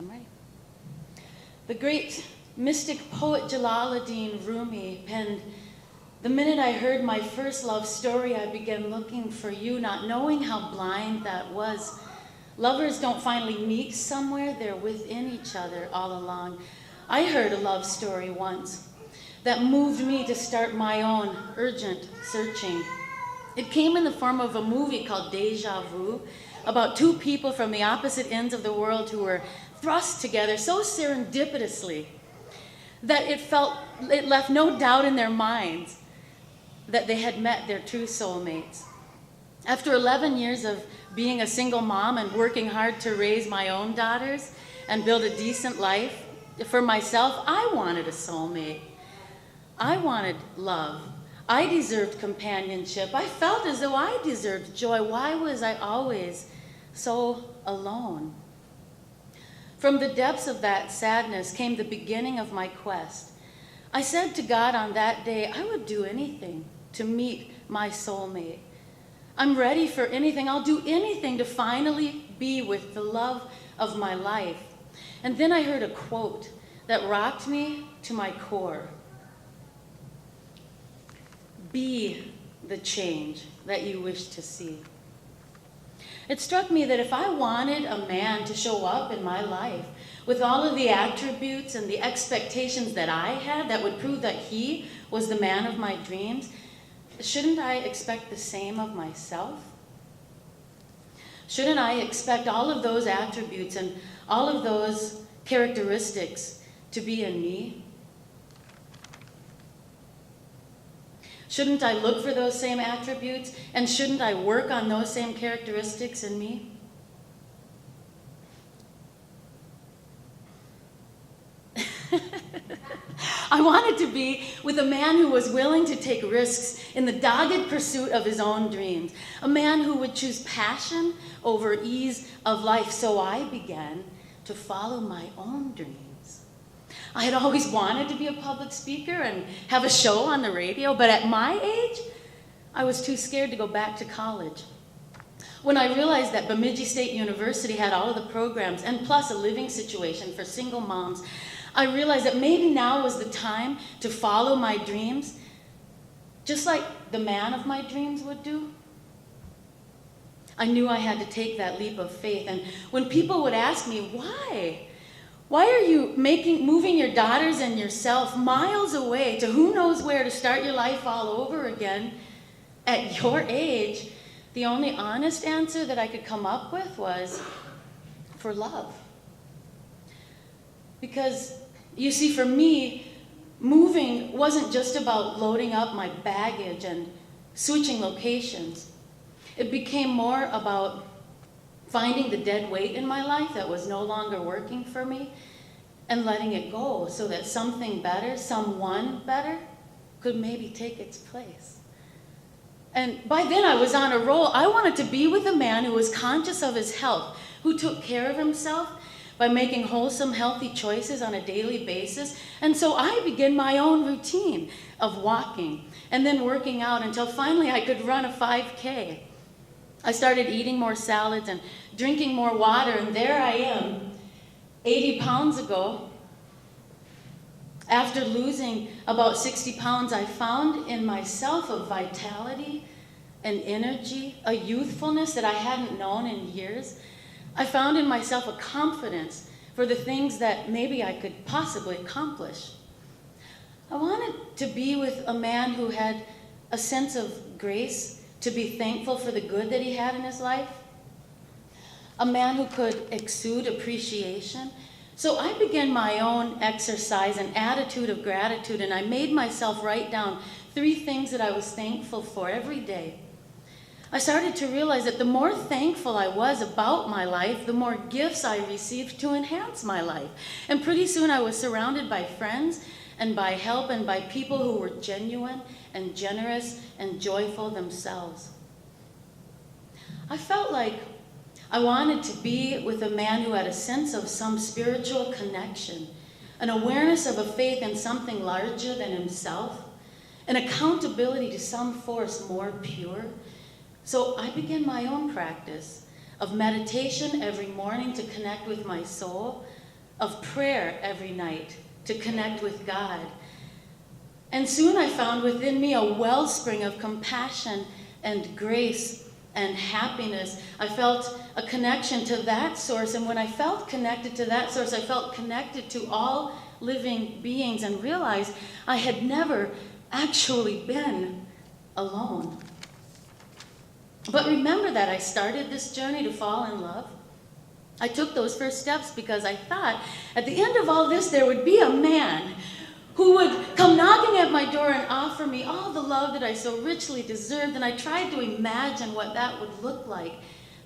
I'm ready. The great mystic poet Jalaluddin Rumi penned, "The minute I heard my first love story, I began looking for you, not knowing how blind that was. Lovers don't finally meet somewhere, they're within each other all along. I heard a love story once that moved me to start my own urgent searching. It came in the form of a movie called Deja Vu, about two people from the opposite ends of the world who were thrust together so serendipitously that it left no doubt in their minds that they had met their true soulmates. After 11 years of being a single mom and working hard to raise my own daughters and build a decent life for myself, I wanted a soulmate. I wanted love. I deserved companionship. I felt as though I deserved joy. Why was I always so alone? From the depths of that sadness came the beginning of my quest. I said to God on that day, I would do anything to meet my soulmate. I'm ready for anything. I'll do anything to finally be with the love of my life. And then I heard a quote that rocked me to my core. Be the change that you wish to see. It struck me that if I wanted a man to show up in my life with all of the attributes and the expectations that I had that would prove that he was the man of my dreams, shouldn't I expect the same of myself? Shouldn't I expect all of those attributes and all of those characteristics to be in me? Shouldn't I look for those same attributes, and shouldn't I work on those same characteristics in me? I wanted to be with a man who was willing to take risks in the dogged pursuit of his own dreams, a man who would choose passion over ease of life. So I began to follow my own dreams. I had always wanted to be a public speaker and have a show on the radio, but at my age, I was too scared to go back to college. When I realized that Bemidji State University had all of the programs and plus a living situation for single moms, I realized that maybe now was the time to follow my dreams, just like the man of my dreams would do. I knew I had to take that leap of faith, and when people would ask me, why? Why are you moving your daughters and yourself miles away to who knows where to start your life all over again at your age? The only honest answer that I could come up with was for love. Because, you see, for me, moving wasn't just about loading up my baggage and switching locations. It became more about finding the dead weight in my life that was no longer working for me and letting it go so that something better, someone better, could maybe take its place. And by then I was on a roll. I wanted to be with a man who was conscious of his health, who took care of himself by making wholesome, healthy choices on a daily basis. And so I began my own routine of walking and then working out until finally I could run a 5K. I started eating more salads and drinking more water, and there I am, 80 pounds ago. After losing about 60 pounds, I found in myself a vitality, an energy, a youthfulness that I hadn't known in years. I found in myself a confidence for the things that maybe I could possibly accomplish. I wanted to be with a man who had a sense of grace, to be thankful for the good that he had in his life, a man who could exude appreciation. So I began my own exercise and attitude of gratitude, and I made myself write down 3 things that I was thankful for every day. I started to realize that the more thankful I was about my life, the more gifts I received to enhance my life. And pretty soon I was surrounded by friends and by help and by people who were genuine and generous and joyful themselves. I felt like I wanted to be with a man who had a sense of some spiritual connection, an awareness of a faith in something larger than himself, an accountability to some force more pure. So I began my own practice of meditation every morning to connect with my soul, of prayer every night to connect with God. And soon I found within me a wellspring of compassion and grace and happiness. I felt a connection to that source, and when I felt connected to that source, I felt connected to all living beings and realized I had never actually been alone. But remember that I started this journey to fall in love. I took those first steps because I thought at the end of all this there would be a man who would come knocking at my door and offer me all the love that I so richly deserved. And I tried to imagine what that would look like,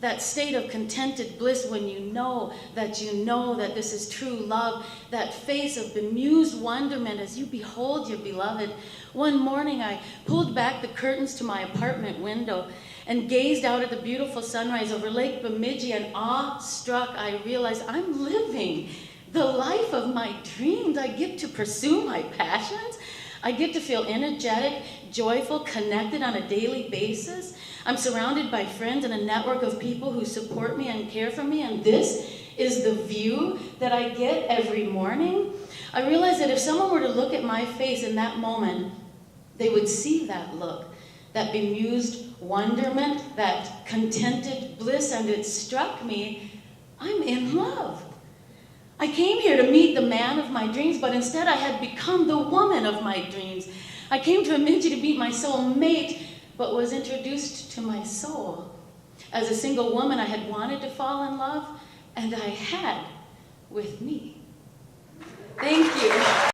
that state of contented bliss when you know that this is true love, that face of bemused wonderment as you behold your beloved. One morning I pulled back the curtains to my apartment window and gazed out at the beautiful sunrise over Lake Bemidji, and awestruck I realized I'm living the life of my dreams. I get to pursue my passions. I get to feel energetic, joyful, connected on a daily basis. I'm surrounded by friends and a network of people who support me and care for me, and this is the view that I get every morning. I realized that if someone were to look at my face in that moment, they would see that look, that bemused wonderment, that contented bliss, and it struck me, I'm in love. I came here to meet the man of my dreams, but instead I had become the woman of my dreams. I came to Bemidji to meet my soul mate, but was introduced to my soul. As a single woman, I had wanted to fall in love, and I had with me. Thank you.